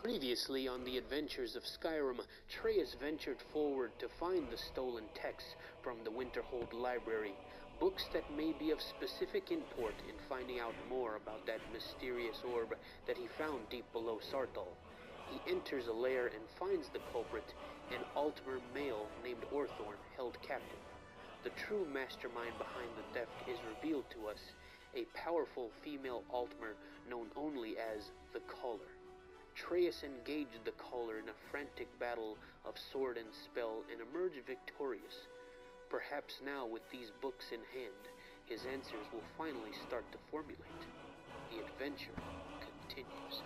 Previously on the adventures of Skyrim, Atreus ventured forward to find the stolen texts from the Winterhold library, books that may be of specific import in finding out more about that mysterious orb that he found deep below Sartol. He enters a lair and finds the culprit, an Altmer male named Orthorn, held captive. The true mastermind behind the theft is revealed to us, a powerful female Altmer known only as the Caller. Atreus engaged the Caller in a frantic battle of sword and spell and emerged victorious. Perhaps now, with these books in hand, his answers will finally start to formulate. The adventure continues.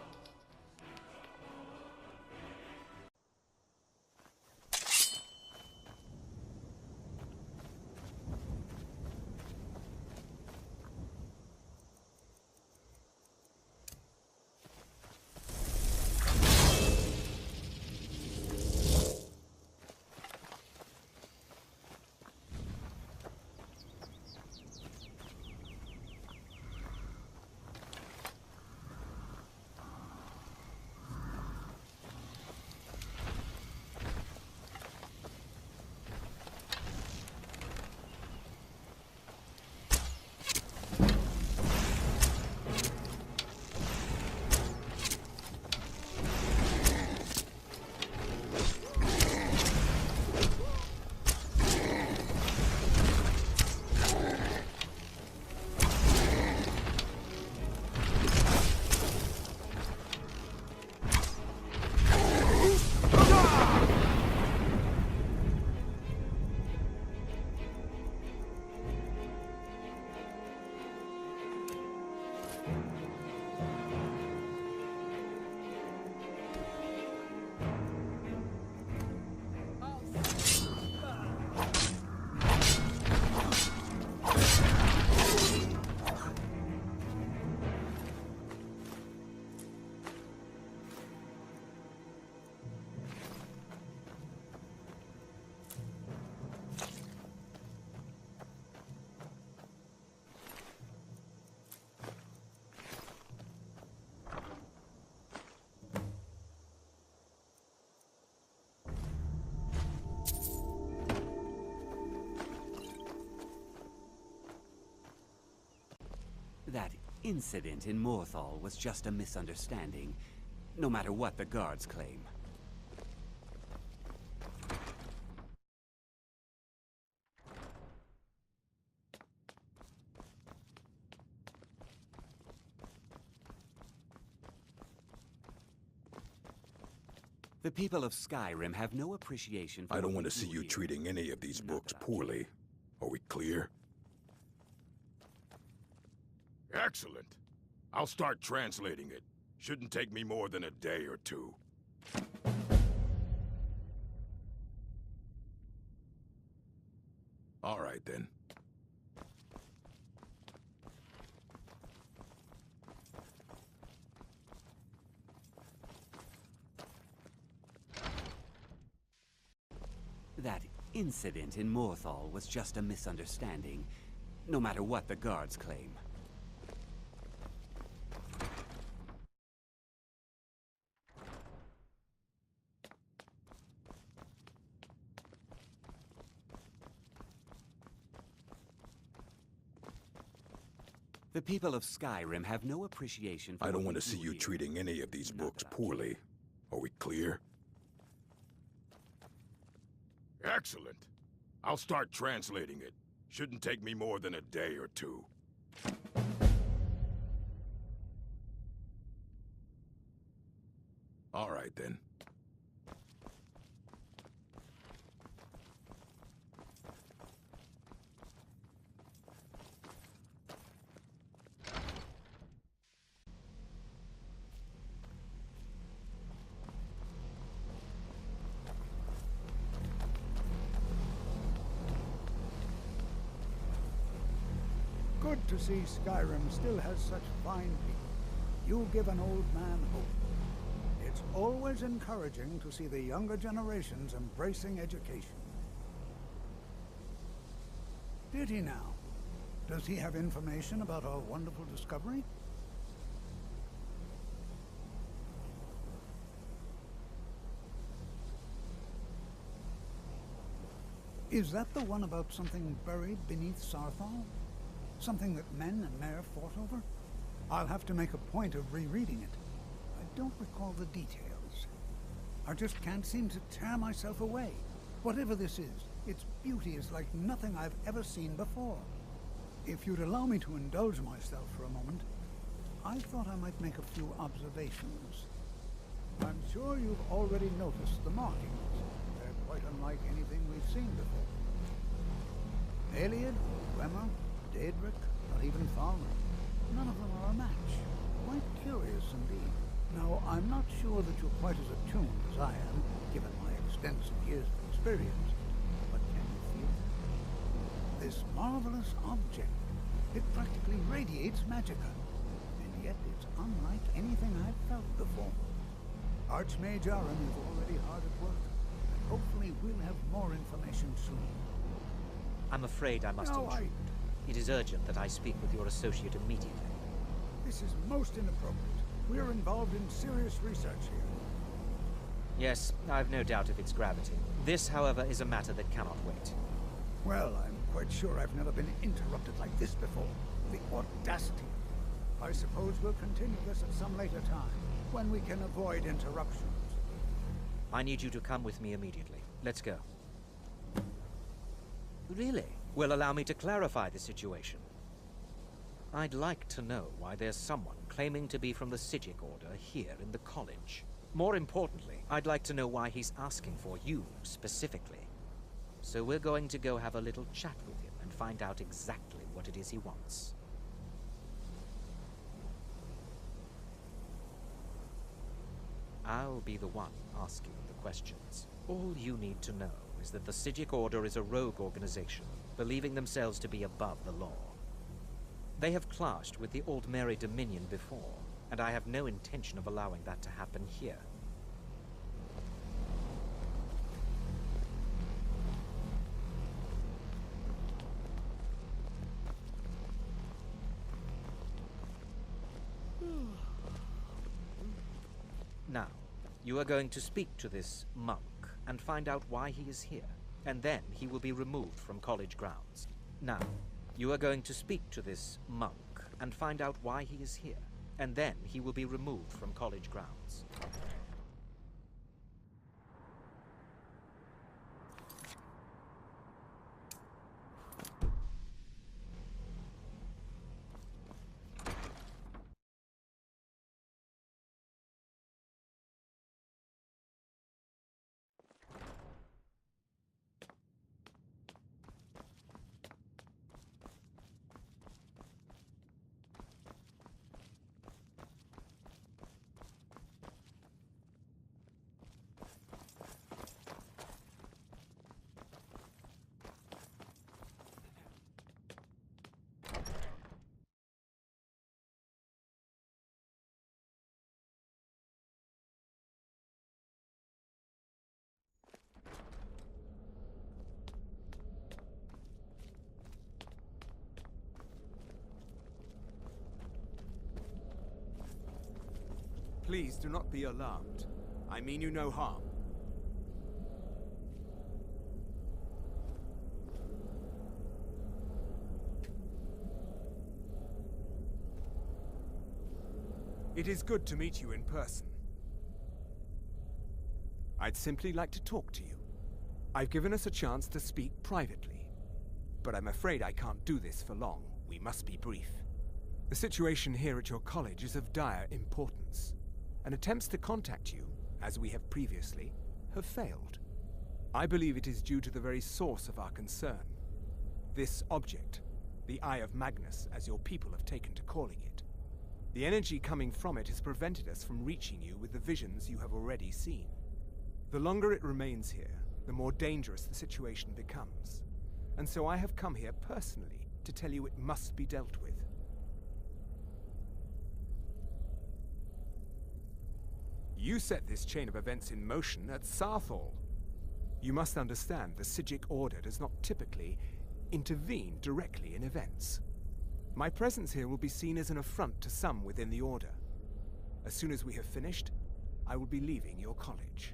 That incident in Winterhold was just a misunderstanding, no matter what the guards claim. The people of Skyrim have no appreciation for I don't what want to we see do you here. treating any of these Not books that I poorly. Are we clear? Excellent. I'll start translating it. Shouldn't take me more than a day or two. All right, then. That incident in Winterhold was just a misunderstanding, no matter what the guards claim. The people of Skyrim have no appreciation for I don't what want we to see do you here. treating any of these Not books that I poorly. Are we clear? Excellent. I'll start translating it. Shouldn't take me more than a day or two. All right, then. Good to see Skyrim still has such fine people. You give an old man hope. It's always encouraging to see the younger generations embracing education. Did he now? Does he have information about our wonderful discovery? Is that the one about something buried beneath Sarthal? Something that men and Mare fought over? I'll have to make a point of rereading it. I don't recall the details. I just can't seem to tear myself away. Whatever this is, its beauty is like nothing I've ever seen before. If you'd allow me to indulge myself for a moment, I thought I might make a few observations. I'm sure you've already noticed the markings. They're quite unlike anything we've seen before. Aliad, Bremer, Daedric, not even Falmer. None of them are a match. Quite curious indeed. Now, I'm not sure that you're quite as attuned as I am, given my extensive years of experience, but can you feel that? This marvelous object, it practically radiates magicka, and yet it's unlike anything I've felt before. Archmage Aaron is already hard at work, and hopefully we'll have more information soon. I'm afraid I must intrude. It is urgent that I speak with your associate immediately. This is most inappropriate. We're involved in serious research here. Yes, I've no doubt of its gravity. This, however, is a matter that cannot wait. Well, I'm quite sure I've never been interrupted like this before. The audacity. I suppose we'll continue this at some later time, when we can avoid interruptions. I need you to come with me immediately. Let's go. Really? Well, allow me to clarify the situation. I'd like to know why there's someone claiming to be from the Psijic Order here in the college. More importantly, I'd like to know why he's asking for you specifically. So we're going to go have a little chat with him and find out exactly what it is he wants. I'll be the one asking the questions. All you need to know is that the Psijic Order is a rogue organization, believing themselves to be above the law. They have clashed with the Old Mary Dominion before, and I have no intention of allowing that to happen here. Now, you are going to speak to this monk and find out why he is here, and then he will be removed from college grounds. Now, you are going to speak to this monk and find out why he is here, and then he will be removed from college grounds. Please do not be alarmed. I mean you no harm. It is good to meet you in person. I'd simply like to talk to you. I've given us a chance to speak privately, but I'm afraid I can't do this for long. We must be brief. The situation here at your college is of dire importance, and attempts to contact you, as we have previously, have failed. I believe it is due to the very source of our concern. This object, the Eye of Magnus, as your people have taken to calling it. The energy coming from it has prevented us from reaching you with the visions you have already seen. The longer it remains here, the more dangerous the situation becomes. And so I have come here personally to tell you it must be dealt with. You set this chain of events in motion at Sarthal. You must understand the Psijic Order does not typically intervene directly in events. My presence here will be seen as an affront to some within the Order. As soon as we have finished, I will be leaving your college.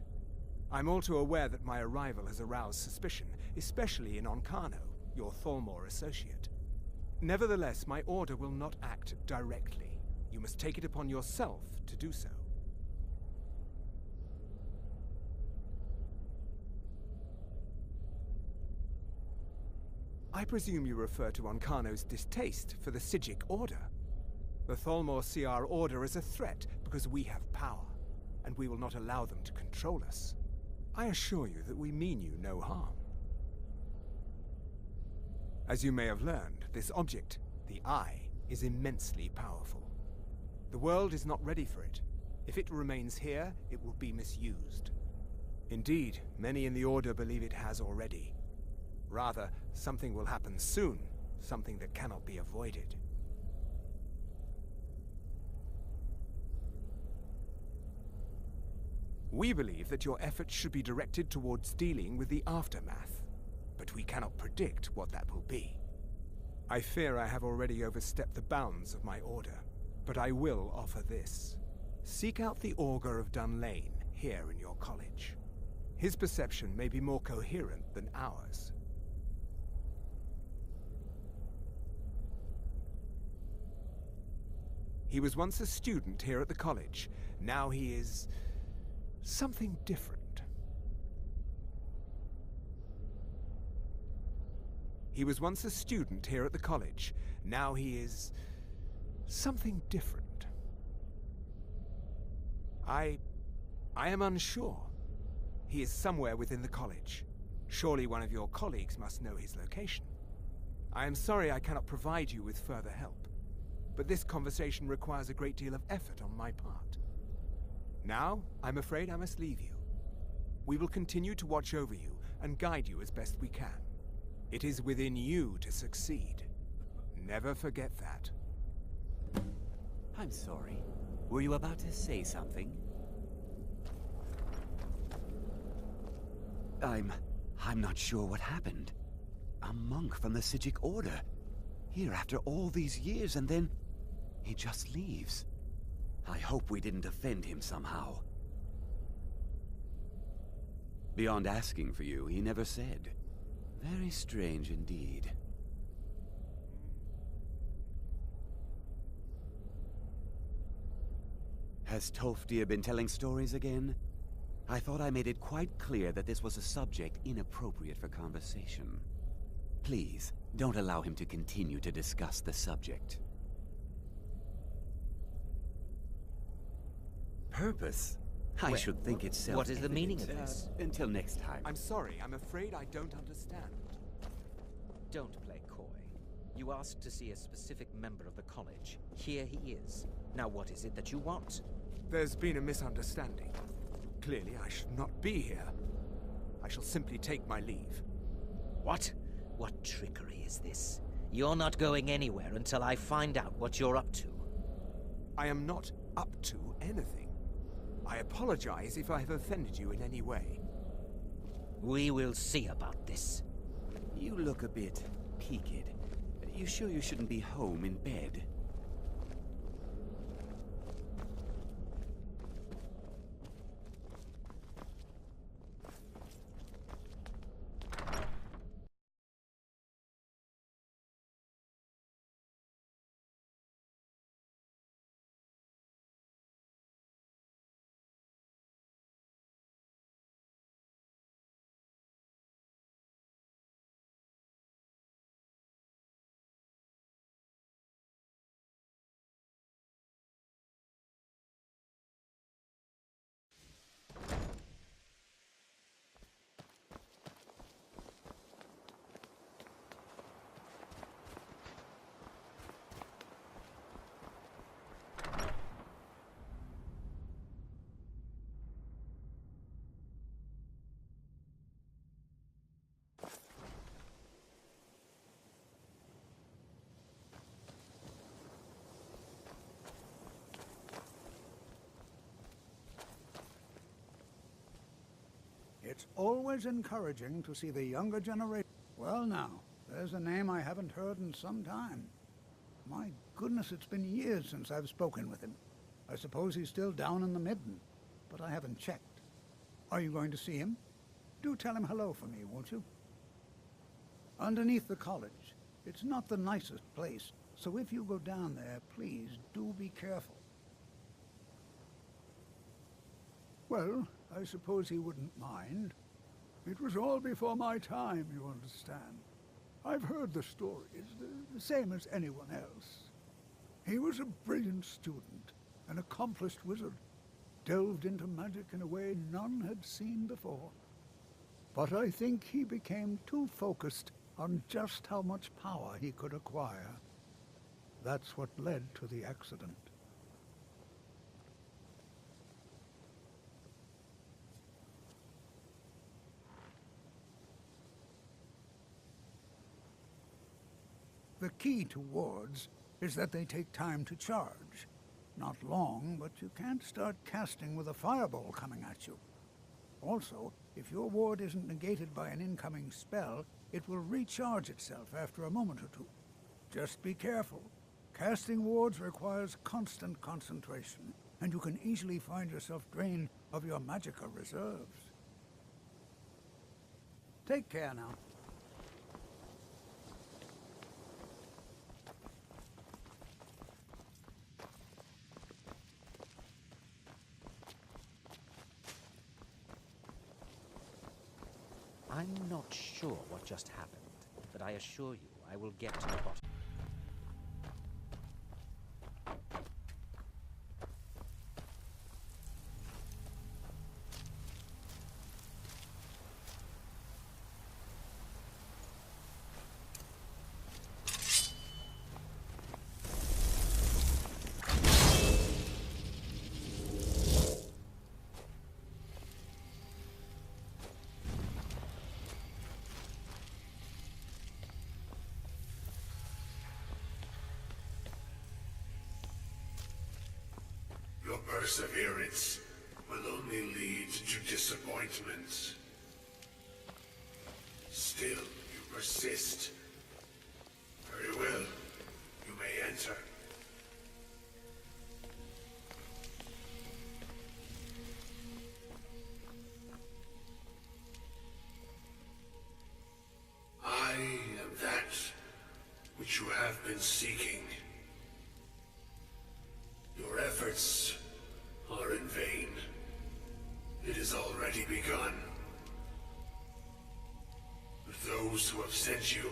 I'm all too aware that my arrival has aroused suspicion, especially in Onkano, your Thalmor associate. Nevertheless, my order will not act directly. You must take it upon yourself to do so. I presume you refer to Onkano's distaste for the Psijic Order. The Thalmor see our order as a threat because we have power, and we will not allow them to control us. I assure you that we mean you no harm. As you may have learned, this object, the Eye, is immensely powerful. The world is not ready for it. If it remains here, it will be misused. Indeed, many in the Order believe it has already. Rather, something will happen soon, something that cannot be avoided. We believe that your efforts should be directed towards dealing with the aftermath, but we cannot predict what that will be. I fear I have already overstepped the bounds of my order, but I will offer this. Seek out the Augur of Dunlane here in your college. His perception may be more coherent than ours. He was once a student here at the college. Now he is something different. He was once a student here at the college. Now he is something different. I am unsure. He is somewhere within the college. Surely one of your colleagues must know his location. I am sorry I cannot provide you with further help, but this conversation requires a great deal of effort on my part. Now, I'm afraid I must leave you. We will continue to watch over you and guide you as best we can. It is within you to succeed. Never forget that. I'm sorry. Were you about to say something? I'm not sure what happened. A monk from the Psijic Order. Here after all these years, and then he just leaves. I hope we didn't offend him somehow. Beyond asking for you, he never said. Very strange indeed. Has Toftir been telling stories again? I thought I made it quite clear that this was a subject inappropriate for conversation. Please, don't allow him to continue to discuss the subject. Purpose? I should think it's self-evident. What is the meaning of this? Until next time. I'm sorry, I'm afraid I don't understand. Don't play coy. You asked to see a specific member of the college. Here he is. Now what is it that you want? There's been a misunderstanding. Clearly, I should not be here. I shall simply take my leave. What? What trickery is this? You're not going anywhere until I find out what you're up to. I am not up to anything. I apologize if I have offended you in any way. We will see about this. You look a bit peaked. You sure you shouldn't be home in bed? It's always encouraging to see the younger generation. Well now, there's a name I haven't heard in some time. My goodness, it's been years since I've spoken with him. I suppose he's still down in the Midden, but I haven't checked. Are you going to see him? Do tell him hello for me, won't you? Underneath the college. It's not the nicest place, so if you go down there, please do be careful. Well, I suppose he wouldn't mind. It was all before my time, you understand. I've heard the stories, the same as anyone else. He was a brilliant student, an accomplished wizard, delved into magic in a way none had seen before. But I think he became too focused on just how much power he could acquire. That's what led to the accident. The key to wards is that they take time to charge. Not long, but you can't start casting with a fireball coming at you. Also, if your ward isn't negated by an incoming spell, it will recharge itself after a moment or two. Just be careful. Casting wards requires constant concentration, and you can easily find yourself drained of your magicka reserves. Take care now. I'm not sure what just happened, but I assure you I will get to the bottom. Your perseverance will only lead to disappointment. Still, you persist. Very well. You may enter. I am that which you have been seeking. Your efforts are in vain. It has already begun. But those who have sent you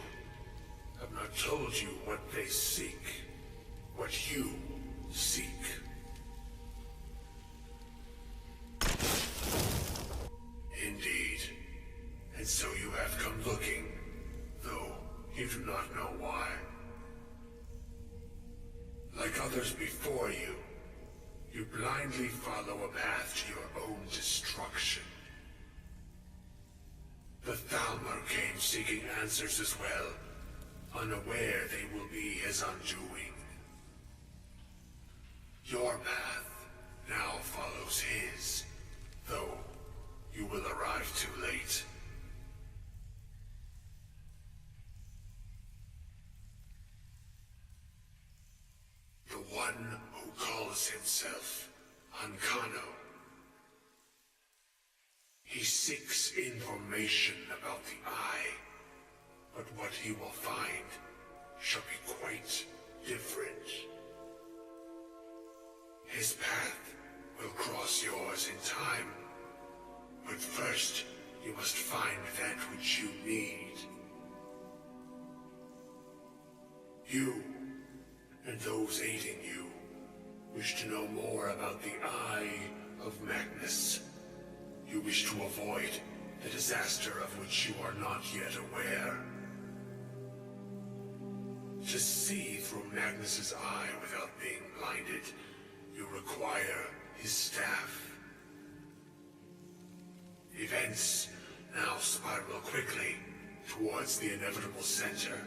have not told you what they seek, what you seek. Indeed. And so you have come looking, though you do not know why. Like others before you, you blindly follow a path to your own destruction. The Thalmor came seeking answers as well, unaware they will be his undoing. Your path now follows his, though you will arrive too late. The one who calls himself Ancano. He seeks information about the Eye, but what he will find shall be quite different. His path will cross yours in time, but first you must find that which you need. You and those aiding you wish to know more about the Eye of Magnus. You wish to avoid the disaster of which you are not yet aware. To see through Magnus's eye without being blinded, you require his staff. Events now spiral quickly towards the inevitable center,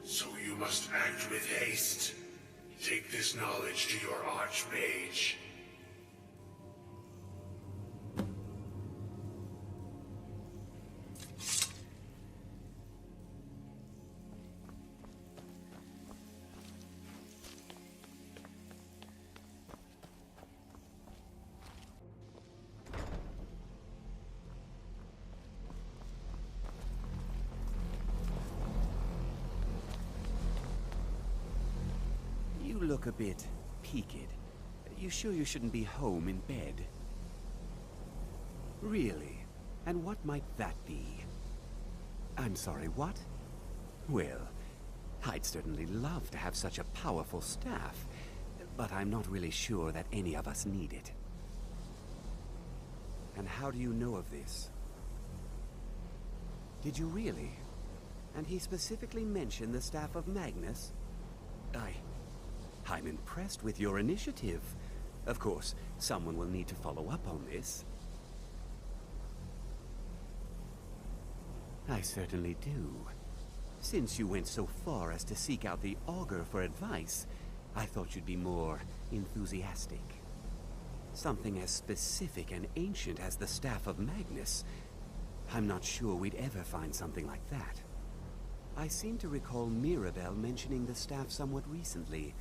so you must act with haste. Take this knowledge to your Archmage. look a bit peaked. You sure you shouldn't be home in bed? Really? And what might that be? I'm sorry, what? Well, I'd certainly love to have such a powerful staff, but I'm not really sure that any of us need it. And how do you know of this? Did you really? And he specifically mentioned the staff of Magnus? I'm impressed with your initiative. Of course, someone will need to follow up on this. I certainly do. Since you went so far as to seek out the Augur for advice, I thought you'd be more enthusiastic. Something as specific and ancient as the Staff of Magnus. I'm not sure we'd ever find something like that. I seem to recall Mirabelle mentioning the staff somewhat recently.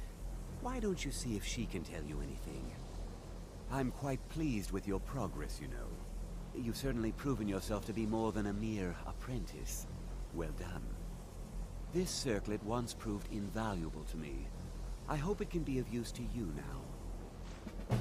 Why don't you see if she can tell you anything? I'm quite pleased with your progress, you know. You've certainly proven yourself to be more than a mere apprentice. Well done. This circlet once proved invaluable to me. I hope it can be of use to you now.